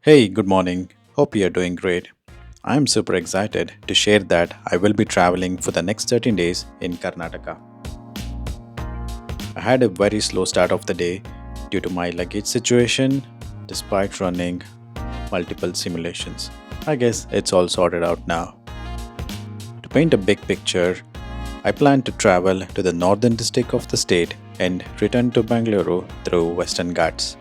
Hey, good morning. Hope you're doing great. I'm super excited to share that I will be traveling for the next 13 days in Karnataka. I had a very slow start of the day due to my luggage situation, despite running multiple simulations. I guess it's all sorted out now. To paint a big picture, I plan to travel to the northern district of the state and return to Bangalore through Western Ghats.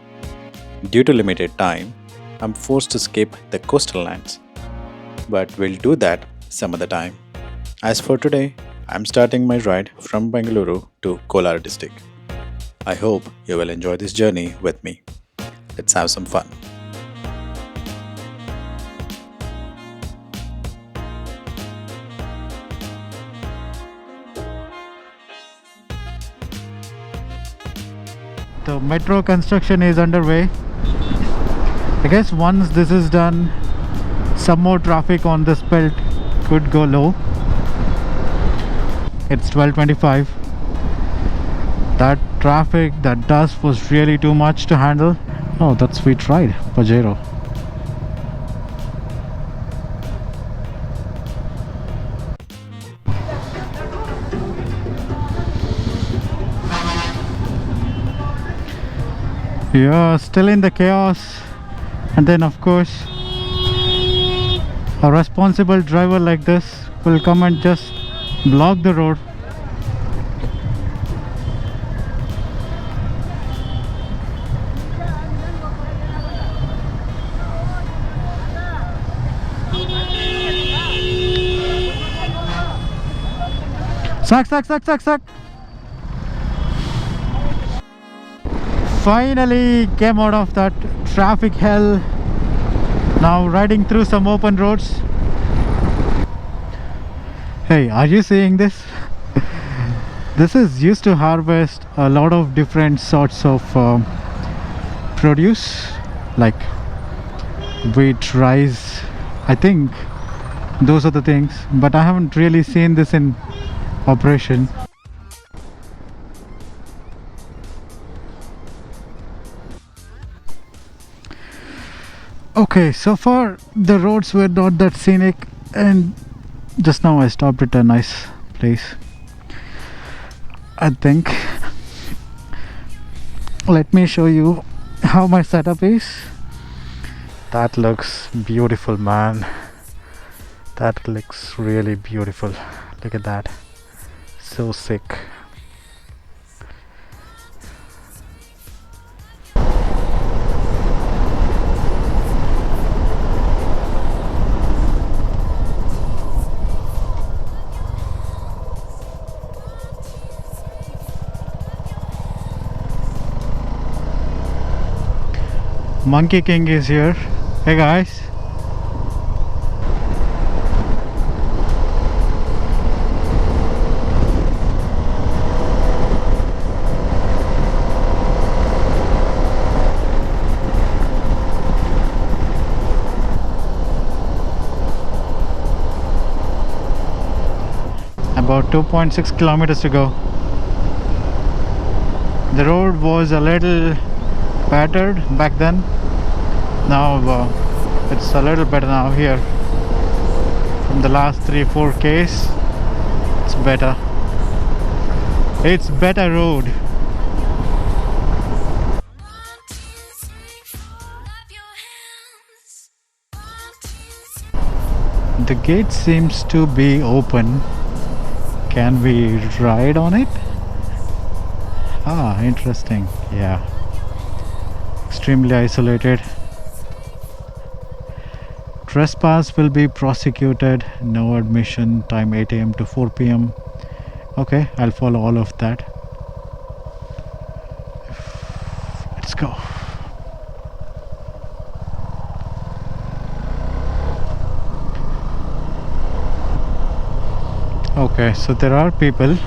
Due to limited time, I'm forced to skip the coastal lands, but we'll do that some other time. As for today, I'm starting my ride from Bengaluru to Kolar district. I hope you will enjoy this journey with me. Let's have some fun. The metro construction is underway. I guess once this is done, some more traffic on this belt could go low. It's 12:25. That traffic, that dust was really too much to handle. Oh, that's sweet ride, Pajero. Yeah, still in the chaos. And then of course a responsible driver like this will come and just block the road. Suck. Finally came out of that traffic hell. Now riding through some open roads. Hey, are you seeing this? This is used to harvest a lot of different sorts of produce, like wheat, rice. I think those are the things, but I haven't really seen this in operation. Okay, so far the roads were not that scenic, and just now I stopped at a nice place. I think. Let me show you how my setup is. That looks beautiful, man. That looks really beautiful. Look at that. So sick. Monkey King is here. Hey guys. About 2.6 kilometers to go. The road was a little battered back then. Now it's a little better now here. From the last 3-4 Ks, it's better. It's better road. The gate seems to be open. Can we ride on it? Ah, interesting. Yeah. Extremely isolated. Trespass will be prosecuted. No admission. Time 8 a.m. to 4 p.m. Okay, I'll follow all of that. Let's go. Okay, so there are people.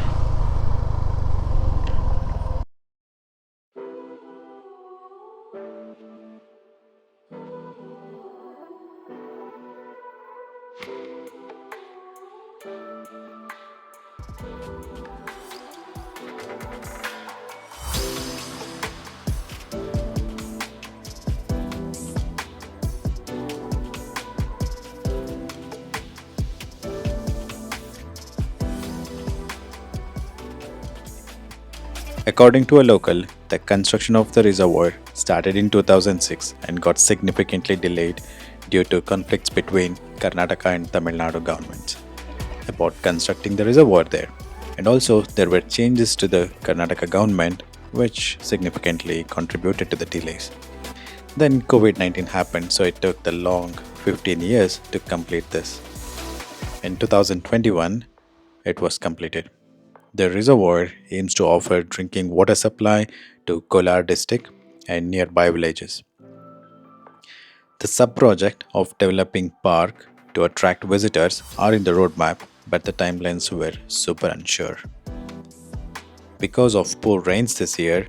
According to a local, the construction of the reservoir started in 2006 and got significantly delayed due to conflicts between Karnataka and Tamil Nadu governments about constructing the reservoir there. And also, there were changes to the Karnataka government which significantly contributed to the delays. Then COVID 19 happened, so it took the long 15 years to complete this. In 2021, it was completed. The reservoir aims to offer drinking water supply to Kolar district and nearby villages. The sub-project of developing park to attract visitors are in the roadmap, but the timelines were super unsure. Because of poor rains this year,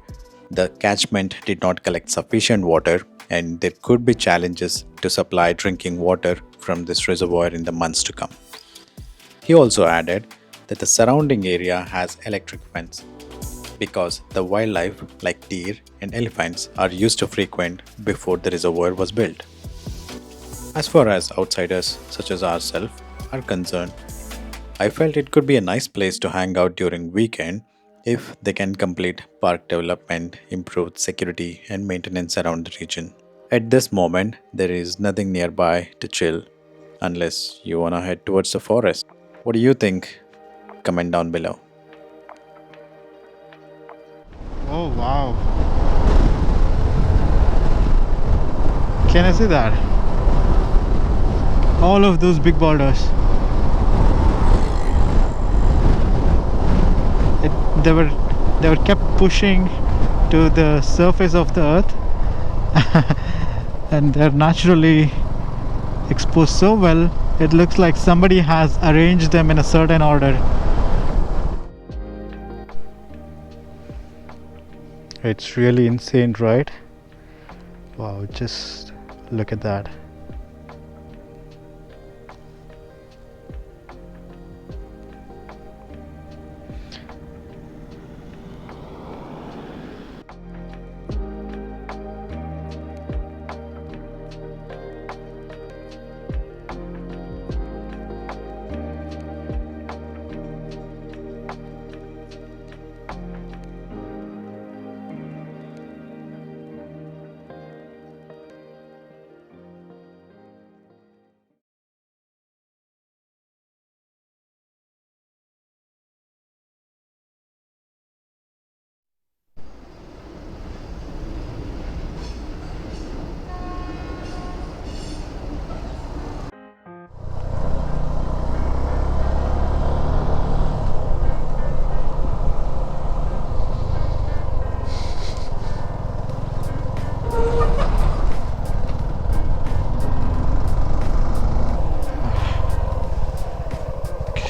the catchment did not collect sufficient water and there could be challenges to supply drinking water from this reservoir in the months to come. He also added that the surrounding area has electric fence because the wildlife like deer and elephants are used to frequent before the reservoir was built. As far as outsiders such as ourselves are concerned, I felt it could be a nice place to hang out during weekend if they can complete park development, improve security and maintenance around the region. At this moment, there is nothing nearby to chill unless you wanna head towards the forest. What do you think? Comment down below. Oh wow. Can I see that? All of those big boulders. They were kept pushing to the surface of the earth and they're naturally exposed so well it looks like somebody has arranged them in a certain order. It's really insane, right? Wow, just look at that.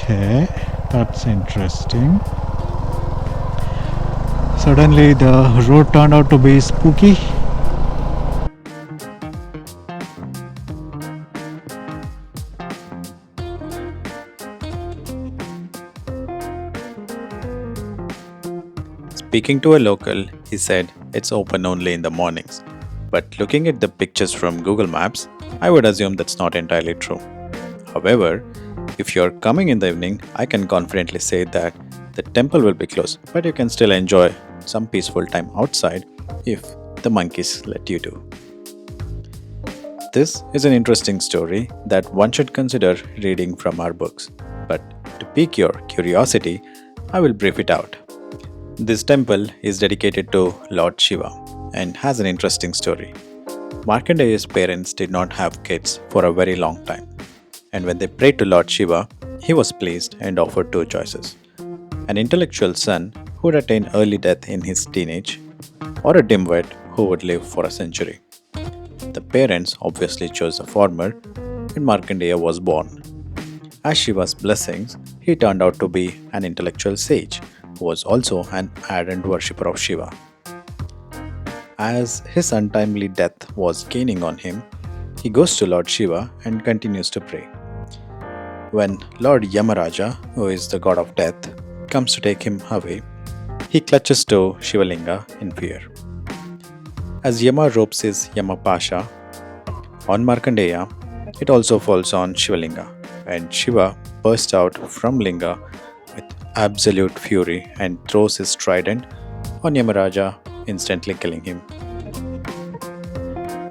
Okay, that's interesting. Suddenly the road turned out to be spooky. Speaking to a local, he said it's open only in the mornings. But looking at the pictures from Google Maps, I would assume that's not entirely true. However, if you're coming in the evening, I can confidently say that the temple will be closed, but you can still enjoy some peaceful time outside if the monkeys let you do. This is an interesting story that one should consider reading from our books. But to pique your curiosity, I will brief it out. This temple is dedicated to Lord Shiva and has an interesting story. Markandeya's parents did not have kids for a very long time. And when they prayed to Lord Shiva, he was pleased and offered two choices: an intellectual son who would attain early death in his teenage, or a dimwit who would live for a century. The parents obviously chose the former, and Markandeya was born. As Shiva's blessings, he turned out to be an intellectual sage who was also an ardent worshipper of Shiva. As his untimely death was gaining on him, he goes to Lord Shiva and continues to pray. When Lord Yamaraja, who is the god of death, comes to take him away, he clutches to Shivalinga in fear. As Yama ropes his Yamapasha on Markandeya, it also falls on Shivalinga, and Shiva bursts out from Linga with absolute fury and throws his trident on Yamaraja instantly killing him,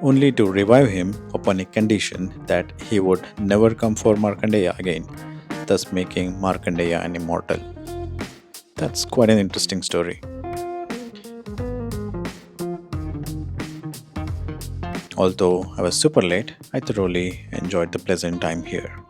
only to revive him upon a condition that he would never come for Markandeya again, thus making Markandeya an immortal. That's quite an interesting story. Although I was super late, I thoroughly enjoyed the pleasant time here.